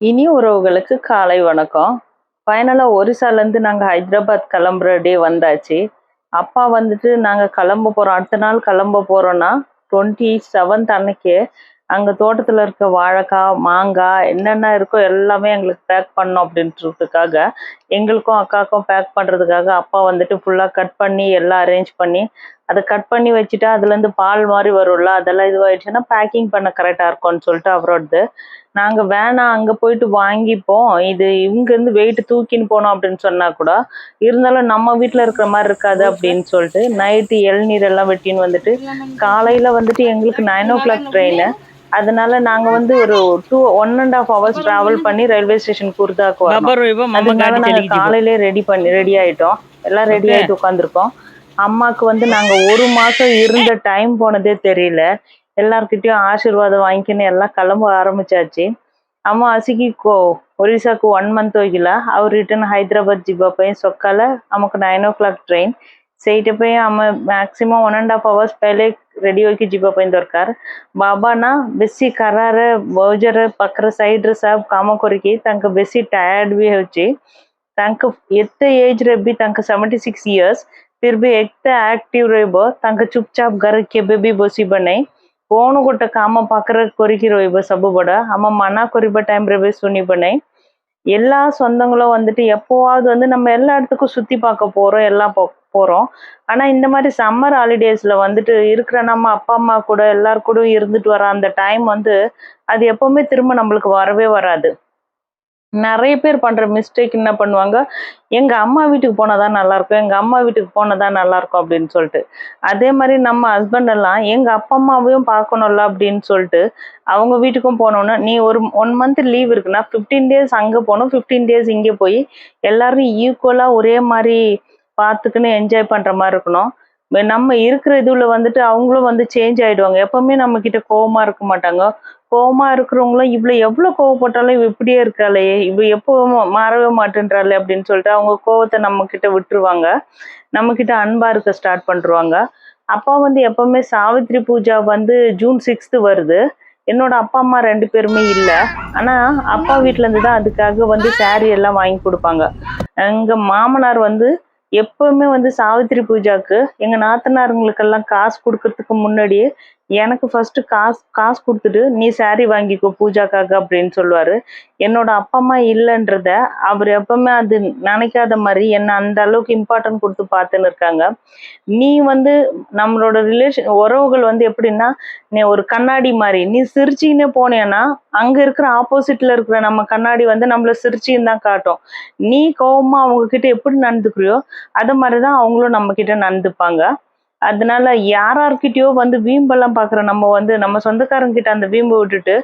இனி உறவுகளுக்கு காலை வணக்கம். ஃபைனலாக ஒரிசாலேருந்து நாங்கள் ஹைதராபாத் கிளம்புற டே வந்தாச்சு. அப்பா வந்துட்டு நாங்கள் கிளம்ப போகிறோம், அடுத்த நாள் கிளம்ப போகிறோன்னா 27th அன்னைக்கே அங்கே தோட்டத்தில் இருக்க வாழைக்காய், மாங்காய் என்னென்ன இருக்கோ எல்லாமே எங்களுக்கு பேக் பண்ணோம் அப்படின்றதுக்காக, எங்களுக்கும் அக்காவுக்கும் பேக் பண்ணுறதுக்காக அப்பா வந்துட்டு ஃபுல்லாக கட் பண்ணி எல்லாம் அரேஞ்ச் பண்ணி அதை கட் பண்ணி வச்சுட்டா அதுலேருந்து பால் மாதிரி வரும்ல, அதெல்லாம் இதுவாகிடுச்சுன்னா பேக்கிங் பண்ண கரெக்டாக இருக்கும்னு சொல்லிட்டு அவரோடது. நாங்கள் வேணாம் அங்கே போயிட்டு வாங்கிப்போம், இது இங்கேருந்து வெயிட் தூக்கின்னு போனோம் அப்படின்னு சொன்னால் கூட இருந்தாலும் நம்ம வீட்டில் இருக்கிற மாதிரி இருக்காது அப்படின்னு சொல்லிட்டு நைட்டு இளநீர் எல்லாம் வெட்டின்னு வந்துட்டு காலையில் வந்துட்டு எங்களுக்கு 9 o'clock ட்ரெயின். அதனால நாங்கள் வந்து ஒரு 1.5 hours ட்ராவல் பண்ணி ரயில்வே ஸ்டேஷன் குர்தாக்கு வரோம். அதனால நாங்கள் காலையிலே ரெடி ஆகிட்டோம், எல்லாம் ரெடி ஆகிட்டு உட்காந்துருக்கோம். அம்மாவுக்கு வந்து நாங்கள் 1 மாதம் இருந்த டைம் போனதே தெரியல. எல்லார்கிட்டயும் ஆசீர்வாதம் வாங்கிக்கின்னு எல்லாம் கிளம்ப ஆரம்பிச்சாச்சு. ಅಮ್ಮ ಅಸಿಗಿಕೋ ಒರಿಸ್ಸಾಕು 1 month ಹೋಗಿಲ್ಲ. ಅವ್ರು ರಿಟರ್ನ್ ಹೈದರಾಬಾದ್ ଯିବା ପାଇଁ ସକାଳେ ଆମକୁ 9 o'clock ଟ୍ରେନ୍, ସେଇଟା ପାଇଁ ଆମେ ମ୍ୟାକ୍ସିମମ୍ 1.5 hours ପହଲେ ରେଡ଼ି ହୋଇକି ଯିବା ପାଇଁ ଦରକାର. ବାବା ନା ବେଶୀ ଖରାରେ ବଜାର ପାଖରେ ସାଇଡ଼ରେ ସବୁ କାମ କରିକି ତାଙ୍କ ବେଶୀ ଟାୟାର୍ଡ ବି ହେଉଛି. ତାଙ୍କ ଏତେ ଏଜ୍ରେ ବି ତାଙ୍କ 76 years ଫିର୍ ବି ଏତେ ଆକ୍ଟିଭ ରହିବ, ତାଙ୍କ ଚୁପଚାପ ଘରେ କେବେ ବି ବସିବ ନାହିଁ. କଣ ଗୋଟେ କାମ ପାଖରେ କରିକି ରହିବ ସବୁବେଳେ. நம்ம மனா குறிப்ப டைம்ல போய் சுனிப்பு ନାହିଁ. எல்லா சொந்தங்களும் வந்துட்டு எப்போவாவது வந்து நம்ம எல்லா இடத்துக்கும் சுத்தி பார்க்க போறோம், எல்லாம் போறோம். ஆனா இந்த மாதிரி சம்மர் ஹாலிடேஸ்ல வந்துட்டு இருக்கிற நம்ம அப்பா அம்மா கூட எல்லார் கூட இருந்துட்டு வர அந்த டைம் வந்து அது எப்பவுமே திரும்ப நம்மளுக்கு வரவே வராது. நிறைய பேர் பண்ற மிஸ்டேக் என்ன பண்ணுவாங்க, எங்க அம்மா வீட்டுக்கு போனாதான் நல்லா இருக்கும், எங்க அம்மா வீட்டுக்கு போனதான் நல்லா இருக்கும் அப்படின்னு சொல்லிட்டு. அதே மாதிரி நம்ம ஹஸ்பண்ட் எல்லாம் எங்க அப்பா அம்மாவையும் பார்க்கணும்ல அப்படின்னு சொல்லிட்டு அவங்க வீட்டுக்கும் போனோம்னா, நீ ஒரு 1 month லீவ் இருக்குன்னா 15 days அங்க போகணும், 15 days இங்கே போய் எல்லாரும் ஈக்குவலா ஒரே மாதிரி பார்த்துக்குன்னு என்ஜாய் பண்ற மாதிரி இருக்கணும். நம்ம இருக்கிற இதுல வந்துட்டு அவங்களும் வந்து சேஞ்ச் ஆயிடுவாங்க. எப்பவுமே நம்ம கிட்ட கோவமா இருக்க மாட்டாங்க. கோவமா இருக்கிறவங்களும் இவ்வளவு எவ்வளவு கோவப்பட்டாலும் இவ இப்படியே இருக்காளே, இவ எப்பவும் மாறவே மாட்டேன்றாளே அப்படின்னு சொல்லிட்டு அவங்க கோவத்தை நம்ம கிட்ட விட்டுருவாங்க, நம்ம கிட்ட அன்பா இருக்க ஸ்டார்ட் பண்ணிருவாங்க. அப்பா வந்து எப்பவுமே சாவித்ரி பூஜா வந்து June 6th வருது. என்னோட அப்பா அம்மா 2 பேருமே இல்ல. ஆனா அப்பா வீட்டுல இருந்து தான் அதுக்காக வந்து saree எல்லாம் வாங்கி கொடுப்பாங்க. எங்க மாமனார் வந்து எப்பவுமே வந்து சாவித்ரி பூஜாக்கு எங்க நாத்தனாருங்களுக்கெல்லாம் காசு கொடுக்கறதுக்கு முன்னாடியே எனக்கு ஃபர்ஸ்ட் காசு கொடுத்துட்டு நீ saree வாங்கிக்கோ பூஜாக்காக அப்படின்னு சொல்லுவாரு. என்னோட அப்பா அம்மா இல்லைன்றத அவர் எப்பவுமே அது நினைக்காத மாதிரி என்ன அந்த அளவுக்கு இம்பார்ட்டன்ட் கொடுத்து பார்த்துன்னு இருக்காங்க. நீ வந்து நம்மளோட உறவுகள் வந்து எப்படின்னா, நீ ஒரு கண்ணாடி மாதிரி நீ சிரிச்சின்னு போனேன்னா அங்க இருக்கிற ஆப்போசிட்ல இருக்கிற நம்ம கண்ணாடி வந்து நம்மள சிரிச்சின்னு தான் காட்டும். நீ கோவமா அவங்க கிட்ட எப்படி நடந்துக்கிறியோ அது மாதிரிதான் அவங்களும் நம்ம கிட்ட நடந்துப்பாங்க. அதனால யார்கிட்டயோ வந்து வீம்பெல்லாம் பாக்குற நம்ம வந்து நம்ம சொந்தக்காரங்க கிட்ட அந்த வீம்பு விட்டுட்டு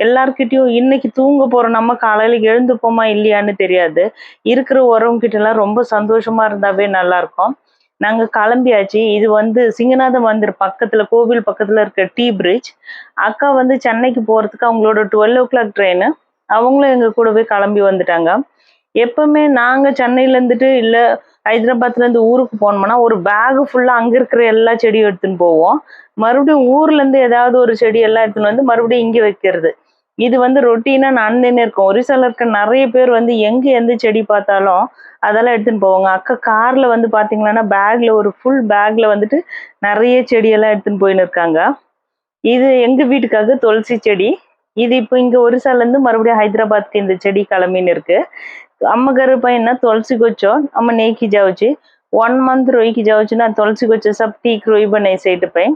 எல்லார்கிட்டயும் இன்னைக்கு தூங்க போறோம், நம்ம காலையில எழுந்துப்போமா இல்லையான்னு தெரியாது, இருக்கிற உறவுங்க கிட்ட எல்லாம் ரொம்ப சந்தோஷமா இருந்தாவே நல்லா இருக்கும். நாங்க கிளம்பியாச்சு. இது வந்து சிங்கநாத மந்திர் பக்கத்துல, கோவில் பக்கத்துல இருக்க டீ பிரிட்ஜ். அக்கா வந்து சென்னைக்கு போறதுக்கு அவங்களோட 12 o'clock ட்ரெயின், அவங்களும் எங்க கூடவே கிளம்பி வந்துட்டாங்க. எப்பவுமே நாங்க சென்னையில இருந்துட்டு இல்ல ஹைதராபாத்ல இருந்து ஊருக்கு போனோம்னா ஒரு பேக் ஃபுல்லா அங்க இருக்கிற எல்லா செடியும் எடுத்துன்னு போவோம். மறுபடியும் ஊர்ல இருந்து ஏதாவது ஒரு செடி எல்லாம் எடுத்துன்னு வந்து மறுபடியும் இங்க வைக்கிறது. இது வந்து ரொட்டீனா நடந்துன்னு இருக்கும். ஒரிசால இருக்க நிறைய பேர் வந்து எங்க எந்த செடி பார்த்தாலும் அதெல்லாம் எடுத்துன்னு போவாங்க. அக்கா கார்ல வந்து பாத்தீங்கன்னா பேக்ல ஒரு ஃபுல் பேக்ல வந்துட்டு நிறைய செடியெல்லாம் எடுத்துன்னு போயின்னு இருக்காங்க. இது எங்க வீட்டுக்காக துளசி செடி. இது இப்போ இங்க ஒரிசால இருந்து மறுபடியும் ஹைதராபாத்க்கு இந்த செடி கிளம்பின்னு இருக்கு. ଆମ ଘର ପାଇଁ ନା ତୁଳସୀ ଗଛ ଆମେ ନେଇକି ଯାଉଛି. 1 month ରହିକି ଯାଉଛି ନା, ତୁଳସୀ ଗଛ ସବୁ ଠିକ ରହିବ ନାହିଁ, ସେଇଟା ପାଇଁ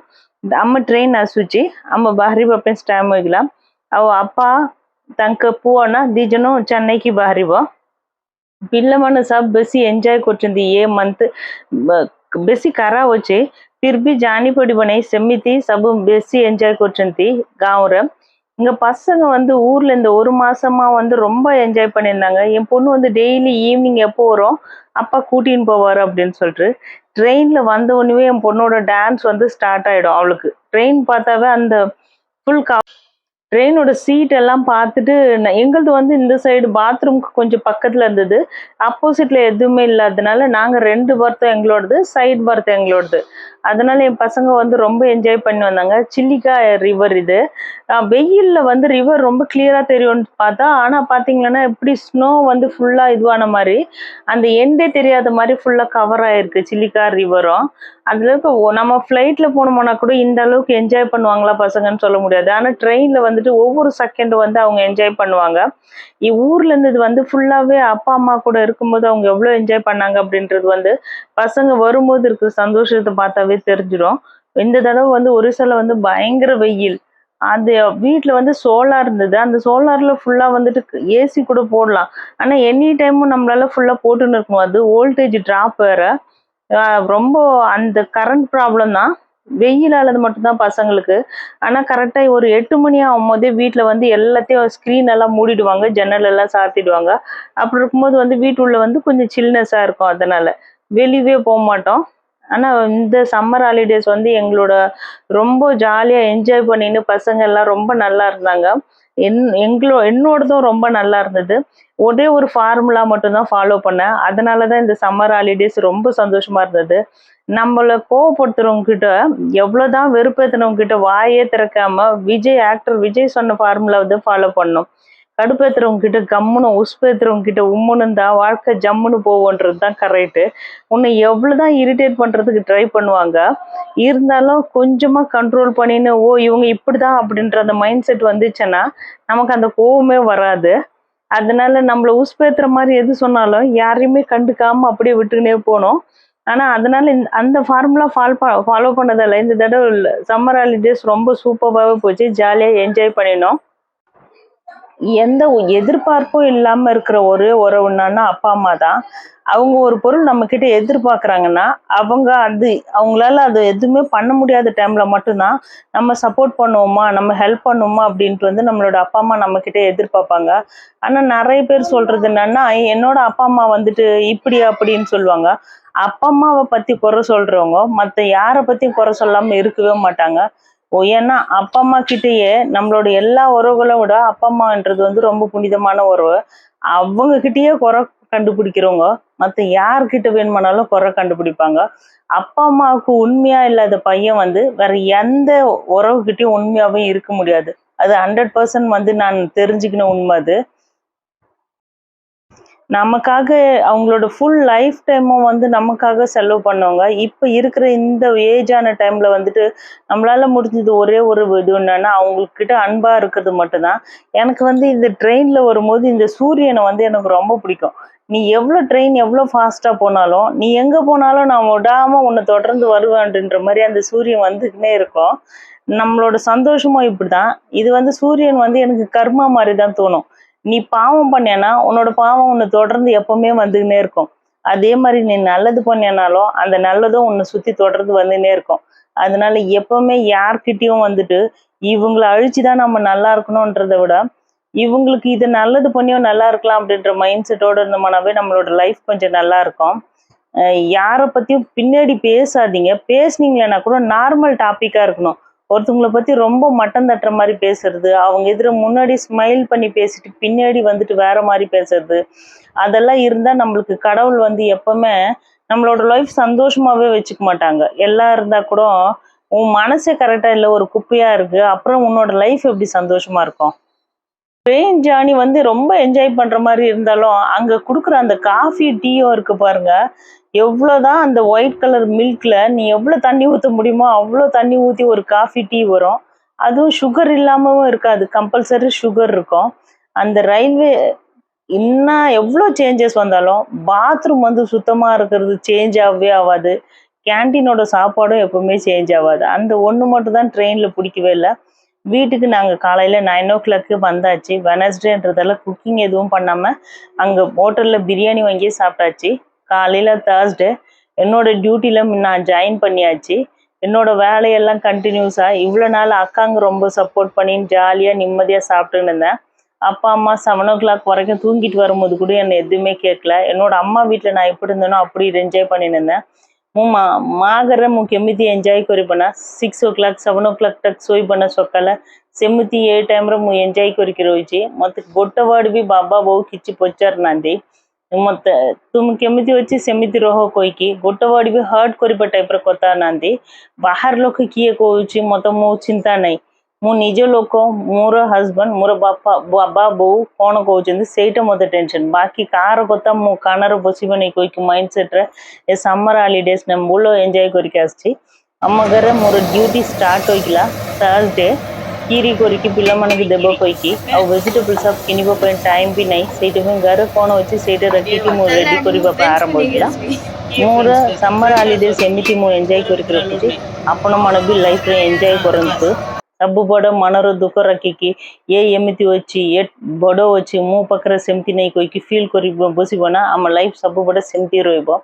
ଆମ ଟ୍ରେନ୍ ଆସୁଛି, ଆମ ବାହାରିବା ପାଇଁ ଟାଇମ୍ ହେଇଗଲା. ଆଉ ଆପା ତାଙ୍କ ପୁଅ ନା 2 ଜଣ ଚେନ୍ନାଇକି ବାହାରିବ. ପିଲାମାନେ ସବୁ ବେଶୀ ଏନ୍ଜୟ କରୁଛନ୍ତି ଏ ମନ୍ଥ, ବେଶୀ ଖରା ଅଛି ଫିର୍ ବି ଜାଣି ପଡିବ ନାହିଁ, ସେମିତି ସବୁ ବେଶୀ ଏନ୍ଜୟ କରୁଛନ୍ତି ଗାଁରେ. இங்க பசங்க வந்து ஊர்ல இந்த 1 மாசமா வந்து ரொம்ப என்ஜாய் பண்ணியிருந்தாங்க. என் பொண்ணு வந்து டெய்லி ஈவினிங் எப்போ வரும் அப்பா கூட்டின்னு போவாரு அப்படின்னு சொல்லிட்டு ட்ரெயின்ல வந்த உடனே என் பொண்ணோட டான்ஸ் வந்து ஸ்டார்ட் ஆயிடும். அவளுக்கு ட்ரெயின் பார்த்தாவே அந்த ஃபுல் ட்ரெயினோட சீட் எல்லாம் பார்த்துட்டு எங்களுது வந்து இந்த சைடு பாத்ரூம்க்கு கொஞ்சம் பக்கத்துல இருந்தது. ஆப்போசிட்ல எதுவுமே இல்லாதனால நாங்க 2 பர்த்தும் எங்களோடது, சைடு பர்த் எங்களோடது. அதனால என் பசங்க வந்து ரொம்ப என்ஜாய் பண்ணி வந்தாங்க. சில்லிக்கா ரிவர் இது. வெயில்ல வந்து ரிவர் ரொம்ப கிளியரா தெரியும்னு பார்த்தா, ஆனா பார்த்தீங்கன்னா எப்படி ஸ்னோ வந்து ஃபுல்லா இதுவான மாரி, அந்த எண்டே தெரியாத மாரி ஃபுல்லா கவர் ஆயிருக்கு சில்லிக்கா ரிவரும். அதுல இருக்க நம்ம ஃப்ளைட்ல போனோம்னா கூட இந்த அளவுக்கு என்ஜாய் பண்ணுவாங்களா பசங்கன்னு சொல்ல முடியாது. ஆனா ட்ரெயின்ல வந்துட்டு ஒவ்வொரு செகண்ட் வந்து அவங்க என்ஜாய் பண்ணுவாங்க. ஊர்ல இருந்தது வந்து ஃபுல்லாவே அப்பா, அம்மா கூட இருக்கும்போது அவங்க எவ்வளோ என்ஜாய் பண்ணாங்க அப்படின்றது வந்து பசங்க வரும்போது இருக்கிற சந்தோஷத்த பார்த்தாவே தெரிஞ்சிரும். இந்த தடவ வந்து ஒரிசால வந்து பயங்கர வெயில். அது வீட்ல வந்து சோலார் இருந்தது. அந்த சோலார்ல ஃபுல்லா வந்துட்டு ஏசி கூட போடலாம். ஆனா எனி டைமும் நம்மளால ஃபுல்லா போட்டுன்னு இருக்க முடியாது. வோல்டேஜ் ட்ராப் வேற. அ ரொம்ப அந்த கரண்ட் ப்ராப்ளம் தான். வெயிலானது மட்டும் தான் பசங்களுக்கு. ஆனா கரெக்ட்டா ஒரு 8 மணி ஆகும்போதே வீட்ல வந்து எல்லாத்தையும் ஸ்க்ரீன் எல்லாம் மூடிடுவாங்க. ஜன்னல் எல்லாம் சாத்திடுவாங்க. அப்படி இருக்கும்போது வந்து வீட்டுள்ள வந்து கொஞ்சம் சில்னஸா இருக்கும் அதனால. வெளியவே போமாட்டோம். ஆனா இந்த சம்மர் ஹாலிடேஸ் வந்து எங்களோட ரொம்ப ஜாலியா என்ஜாய் பண்ணின்னு பசங்க எல்லாம் ரொம்ப நல்லா இருந்தாங்க. என்னோடதும் ரொம்ப நல்லா இருந்தது. ஒரே ஒரு ஃபார்முலா மட்டும் தான் ஃபாலோ பண்ணேன். அதனால தான் இந்த சம்மர் ஹாலிடேஸ் ரொம்ப சந்தோஷமா இருந்தது. நம்மள கோவப்படுத்துறவங்க கிட்ட எவ்வளோதான் வெறுப்பேத்துனவங்க கிட்ட வாயே திறக்காம ஆக்டர் விஜய் சொன்ன ஃபார்முலா வந்து ஃபாலோ பண்ணணும். கடுப்பேத்துறவங்க கிட்ட கம்முன்னு, உசுப்பேத்துறவங்க கிட்ட உம்முன்னு இருந்தா வாழ்க்கை ஜம்முன்னு போகுன்றது தான் கரெக்ட்டு. உன்னை எவ்வளோதான் இரிட்டேட் பண்றதுக்கு ட்ரை பண்ணுவாங்க. இருந்தாலும் கொஞ்சமா கண்ட்ரோல் பண்ணின்னு, ஓ! இவங்க இப்படிதான் அப்படின்ற அந்த மைண்ட் செட் வந்துச்சுன்னா, நமக்கு அந்த கோவமே வராது. அதனால நம்மள உசுப்பேத்துற மாரி எது சொன்னாலும் யாரையுமே கண்டுக்காம அப்படியே விட்டுக்கினே போணும். ஆனா அதனால அந்த ஃபார்முலா ஃபாலோ பண்ணதால இந்த தடவ சம்மர் ஹாலிடேஸ் ரொம்ப சூப்பர்பாவே போச்சு. ஜாலியா என்ஜாய் பண்ணினோம். எந்த எதிர்பார்ப்பும் இல்லாம இருக்கிற ஒரே உறவுன்னா அப்பா, அம்மா தான். அவங்க ஒரு பொருள் நம்மகிட்ட எதிர்பார்க்குறாங்கன்னா, அவங்களால அது எதுவுமே பண்ண முடியாத டைம்ல மட்டும் தான், நம்ம சப்போர்ட் பண்ணுவோமா, நம்ம ஹெல்ப் பண்ணுவோமா அப்படின்ட்டு வந்து நம்மளோட அப்பா, அம்மா நம்மகிட்ட எதிர்பார்ப்பாங்க. ஆனா நெறைய பேர் சொல்றது என்னன்னா, என்னோட அப்பா, அம்மா வந்துட்டு இப்படி அப்படின்னு சொல்லுவாங்க. அப்பா, அம்மாவ பத்தி குறை சொல்றவங்க, மத்த யார பத்தியும் குறை சொல்லாம இருக்கவே மாட்டாங்க. ஏன்னா அப்பா அம்மா கிட்டயே நம்மளோட எல்லா உறவுகளை விட அப்பா அம்மான்றது வந்து ரொம்ப புனிதமான உறவு. அவங்க கிட்டயே குறை கண்டுபிடிக்கிறவங்க மத்த யார்கிட்ட வேணுமானாலும் குறை கண்டுபிடிப்பாங்க. அப்பா அம்மாவுக்கு உண்மையா இல்லாத பையன் வந்து வேற எந்த உறவுகிட்டயும் உண்மையாவே இருக்க முடியாது. அது 100% வந்து நான் தெரிஞ்சுக்கின உண்மை அது. நமக்காக அவங்களோட ஃபுல் லைஃப் டைமும் வந்து நமக்காக செலவு பண்ணவங்க. இப்ப இருக்கிற இந்த ஏஜ் ஆன டைம்ல வந்துட்டு, நம்மளால முடிஞ்சது ஒரே ஒரு இது என்னன்னா, அவங்ககிட்ட அன்பா இருக்கிறது மட்டும் தான். எனக்கு வந்து இந்த ட்ரெயின்ல வரும்போது இந்த சூரியன வந்து எனக்கு ரொம்ப பிடிக்கும். நீ ட்ரெயின் எவ்வளோ ஃபாஸ்ட்டா போனாலும், நீ எங்க போனாலும் நான் விடாம உன்ன தொடர்ந்து வருவேன்றன்ற மாரி அந்த சூரியன் வந்துக்கின்னே இருக்கும். நம்மளோட சந்தோஷமும் இப்படிதான். இது வந்து சூரியன் வந்து எனக்கு கர்மா மாரி தான் தோணும். நீ பாவம் பண்ணேன்னா, உன்னோட பாவம் உன்னை தொடர்ந்து எப்பவுமே வந்துகின்னே இருக்கும். அதே மாரி நீ நல்லது பண்ணேன்னாலும், அந்த நல்லதும் உன்னை சுத்தி தொடர்ந்து வந்துன்னே இருக்கும். அதனால எப்பவுமே யார்கிட்டயும் வந்துட்டு, இவங்கள அழிச்சு தான் நம்ம நல்லா இருக்கணும்ன்றத விட, இவங்களுக்கு இது நல்லது பண்ணியும் நல்லா இருக்கலாம் அப்படின்ற மைண்ட் செட்டோட இருந்தோம்னாவே நம்மளோட லைஃப் கொஞ்சம் நல்லா இருக்கும். யார பத்தியும் பின்னாடி பேசாதீங்க. பேசுனீங்கன்னா கூட நார்மல் டாபிக்கா இருக்கணும். ஒருத்தவங்கள பத்தி ரொம்ப மட்டம் தட்டுற மாரி பேசுறது, அவங்க முன்னாடி ஸ்மைல் பண்ணி பேசிட்டு, பின்னாடி வந்துட்டு வேற மாரி பேசுறது, அதெல்லாம் இருந்தா நம்மளுக்கு கடவுள் வந்து எப்பவுமே நம்மளோட லைஃப் சந்தோஷமாவே வச்சுக்க மாட்டாங்க. எல்லாம் இருந்தா கூட, உன் மனசே கரெக்ட்டா இல்ல, ஒரு குப்பையா இருக்கு. அப்புறம் உன்னோட லைஃப் எப்படி சந்தோஷமா இருக்கும்? ட்ரெயின் ஜேர்னி வந்து ரொம்ப என்ஜாய் பண்ற மாரி இருந்தாலும், அங்க குடுக்குற அந்த காஃபி, டீயும் இருக்கு பாருங்க. எவ்வளோதான் அந்த ஒயிட் கலர் மில்க்ல நீ எவ்வளோ தண்ணி ஊத்த முடியுமோ, அவ்வளோ தண்ணி ஊத்தி ஒரு காஃபி, டீ வரும். அதுவும் சுகர் இல்லாமவும் இருக்காது. கம்பல்சரி சுகர் இருக்கும். அந்த ரயில்வே எவ்வளோ சேஞ்சஸ் வந்தாலும், பாத்ரூம் வந்து சுத்தமா இருக்கிறது சேஞ்ச் ஆகவே ஆவாது. கேன்டீனோட சாப்பாடும் எப்பவுமே சேஞ்ச் ஆவாது. அந்த ஒண்ணு மட்டும் தான் ட்ரெயின்ல பிடிக்கவே இல்ல. வீட்டுக்கு நாங்க காலையில 9:00 வந்தாச்சு. வெட்னஸ்டேன்றதால குக்கிங் எதுவும் பண்ணாம, அங்க ஹோட்டல்ல பிரியாணி வாங்கி சாப்பிட்டாச்சு. காலையில தேர்ஸ்டே. என்னோட டியூட்டில நான் ஜாயின் பண்ணியாச்சு. என்னோட வேலையெல்லாம் கன்டினியூஸா இவ்வளோ நாள் அக்காங்க ரொம்ப சப்போர்ட் பண்ணி ஜாலியா நிம்மதியா சாப்பிட்டுன்னு இருந்தேன். அப்பா, அம்மா 7:00 வரைக்கும் தூங்கிட்டு வரும்போது கூட என்னை எதுவுமே கேட்கல. என்னோட அம்மா வீட்ல நான் எப்படி இருந்தேனோ அப்படி என்ஜாய் பண்ணின்னு இருந்தேன். ମାଘରେ ମୁଁ କେମିତି ଏନ୍ଜୟ କରିବ ନା 6 o'clock 7 o'clock ତକ ଶୋଇବ ନା ସକାଳେ ସେମିତି ଏ ଟାଇମରେ ମୁଁ ଏନ୍ଜୟ କରିକି ରହିଛି ମତେ ଗୋଟେ ୱାର୍ଡ ବି ବାବା ବୋଉ କିଛି ପଚାରୁନାହାନ୍ତି ମତେ ତୁମେ କେମିତି ଅଛି ସେମିତି ରହ କହିକି ଗୋଟେ ୱାର୍ଡ ବି ହର୍ଟ କରିବା ଟାଇପର କଥା ନାହାନ୍ତି ବାହାର ଲୋକ କିଏ କହୁଛି ମତେ ମୋ ଚିନ୍ତା ନାହିଁ ମୁଁ ନିଜ ଲୋକ ମୋର ହଜବେଣ୍ଡ ମୋର ବାବା ବୋଉ କ'ଣ କହୁଛନ୍ତି ସେଇଟା ମତେ ଟେନସନ ବାକି କାହାର କଥା ମୁଁ କାନରେ ବସିବନି କହିକି ମାଇଣ୍ଡ ସେଟରେ ଏ ସମର ହଲିଡେଜ ମୁଁ ଭଲ ଏନ୍ଜୟ କରିକି ଆସିଛି ଆମ ଘରେ ମୋର ଡ୍ୟୁଟି ଷ୍ଟାର୍ଟ ହୋଇଥିଲା ଥର୍ସଡେ କ୍ଷୀରି କରିକି ପିଲାମାନଙ୍କୁ ଦେବ କହିକି ଆଉ ଭେଜିଟେବଲ ସବୁ କିଣିବା ପାଇଁ ଟାଇମ୍ ବି ନାହିଁ ସେଇଥିପାଇଁ ଘରେ କ'ଣ ଅଛି ସେଇଟା ରଖିକି ମୁଁ ରେଡି କରିବା ପାଇଁ ଆରମ୍ଭ ହେଇଥିଲା ମୋର ସମର ହଲିଡେଜ ଏମିତି ମୁଁ ଏନ୍ଜୟ କରିକି ରଖୁଛି ଆପଣମାନେ ବି ଲାଇଫରେ ଏନ୍ଜୟ କରନ୍ତୁ ସବୁ ବଡ଼ ମନର ଦୁଃଖ ରଖିକି ଏମିତି ଅଛି ଏ ବଡ଼ ଅଛି ମୋ ପାଖରେ ସେମିତି ନାହିଁ କହିକି ଫିଲ୍ କରି ବସିବ ନା ଆମ ଲାଇଫ୍ ସବୁବେଳେ ସେମିତି ରହିବ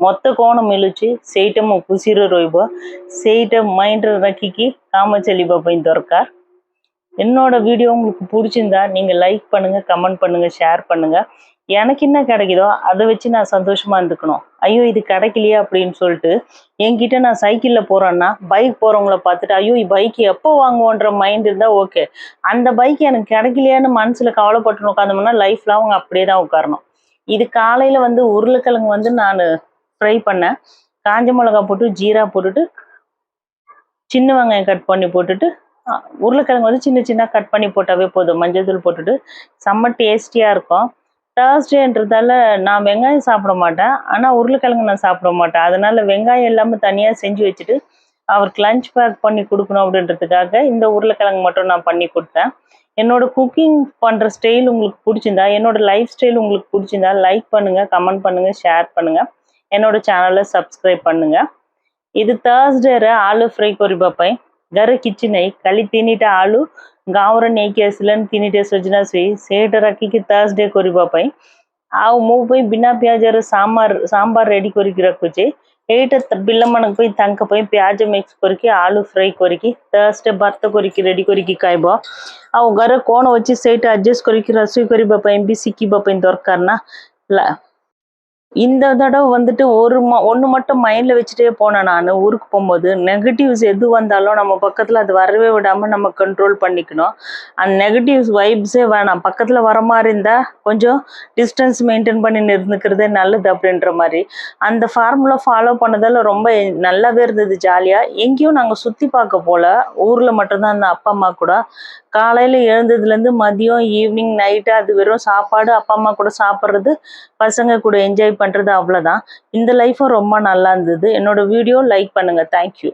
ମତେ କ'ଣ ମିଳୁଛି ସେଇଟା ମୁଁ ଖୁସିରେ ରହିବ ସେଇଟା மைண்ட்ல ரக்கிக்கி காம செல்லிபா போய் தர்க்கார் என்னோட வீடியோ உங்களுக்கு பிடிச்சிருந்தா நீங்க லைக் பண்ணுங்க கமெண்ட் பண்ணுங்க ஷேர் பண்ணுங்க எனக்கு என்ன கிடைக்குதோ அதை வச்சு நான் சந்தோஷமா இருந்துக்கணும் ஐயோ இது கிடைக்கலையே அப்படின்னு சொல்லிட்டு என்கிட்ட நான் சைக்கிளில் போறேன்னா பைக் போறவங்கள பார்த்துட்டு ஐயோ பைக் எப்போ வாங்குவோன்ற மைண்ட் இருந்தா ஓகே அந்த பைக் எனக்கு கிடைக்கலையான்னு மனசுல கவலைப்பட்டு உட்காந்தோம்னா லைஃப்ல அவங்க அப்படியே தான் உட்காரணும் இது காலையில வந்து உருளைக்கிழங்கு நான் ஃப்ரை பண்ணேன் காஞ்ச மிளகா போட்டு ஜீரா போட்டுட்டு சின்ன வெங்காயம் கட் பண்ணி போட்டுட்டு உருளைக்கிழங்கு சின்ன சின்ன கட் பண்ணி போட்டாவே போதும் மஞ்சள் தூள் போட்டுட்டு செம்ம டேஸ்டியாக இருக்கும் தேர்ஸ்டேன்றதால நான் வெங்காயம் சாப்பிட மாட்டேன் ஆனால் உருளைக்கிழங்கு நான் சாப்பிட மாட்டேன் அதனால வெங்காயம் எல்லாமே தனியாக செஞ்சு வச்சுட்டு அவருக்கு லஞ்ச் பேக் பண்ணி கொடுக்கணும் அப்படின்றதுக்காக இந்த உருளைக்கிழங்கு மட்டும் நான் பண்ணி கொடுத்தேன் என்னோட குக்கிங் பண்ணுற ஸ்டைல் உங்களுக்கு பிடிச்சிருந்தா என்னோட லைஃப் ஸ்டைல் உங்களுக்கு பிடிச்சிருந்தா லைக் பண்ணுங்கள் கமெண்ட் பண்ணுங்கள் ஷேர் பண்ணுங்கள் என்னோட சேனலை சப்ஸ்கிரைப் பண்ணுங்கள் ಇದು ಥರ್ಸ್ಡೇରେ ଆଳୁ ଫ୍ରାଏ କରିବା ପାଇଁ ଘରେ କିଛି ନାହିଁ ଖାଲି 3ଟା ଆଳୁ ଗାଁର ନେଇକି ଆସିଲେଣି 3ଟା ସଜନା ଛୁଇଁ ସେଇଟା ରଖିକି ଥର୍ସଡେ କରିବା ପାଇଁ ଆଉ ମୋ ପାଇଁ ବିନା ପିଆଜର ସାମ୍ବାର ରେଡି କରିକି ରଖୁଛି ଏଇଟା ପିଲାମାନଙ୍କ ପାଇଁ ତାଙ୍କ ପାଇଁ ପିଆଜ ମିକ୍ସ କରିକି ଆଳୁ ଫ୍ରାଏ କରିକି ଥର୍ସଡେ ଭାତ କରିକି ରେଡି କରିକି ଖାଇବ ଆଉ ଘରେ କ'ଣ ଅଛି ସେଇଟା ଆଡଜଷ୍ଟ କରିକି ରୋଷେଇ କରିବା ପାଇଁ ବି ଶିଖିବା ପାଇଁ ଦରକାର ନା இந்த தடவை வந்துட்டு ஒன்று மட்டும் மைண்டில் வச்சுட்டே போனேன் நான் ஊருக்கு போகும்போது நெகட்டிவ்ஸ் எது வந்தாலும் நம்ம பக்கத்தில் அது வரவே விடாமல் நம்ம கண்ட்ரோல் பண்ணிக்கணும் அந்த நெகட்டிவ்ஸ் வைப்ஸே வேணாம் பக்கத்தில் வர மாதிரி இருந்தால் கொஞ்சம் டிஸ்டன்ஸ் மெயின்டைன் பண்ணி இருந்துக்கிறதே நல்லது அப்படின்ற மாதிரி அந்த ஃபார்முலா ஃபாலோ பண்ணதால் ரொம்ப நல்லாவே இருந்தது ஜாலியாக எங்கேயும் நாங்கள் சுற்றி பார்க்க போல ஊரில் மட்டும்தான் அந்த அப்பா அம்மா கூட காலையில் எழுந்ததுலேருந்து மதியம் ஈவினிங் நைட்டு அது வெறும் சாப்பாடு அப்பா அம்மா கூட சாப்பிட்றது பசங்க கூட என்ஜாய் பண்ணுறது அவ்வளோதான் இந்த லைஃப்பும் ரொம்ப நல்லா இருந்தது என்னோட வீடியோ லைக் பண்ணுங்கள் தேங்க்யூ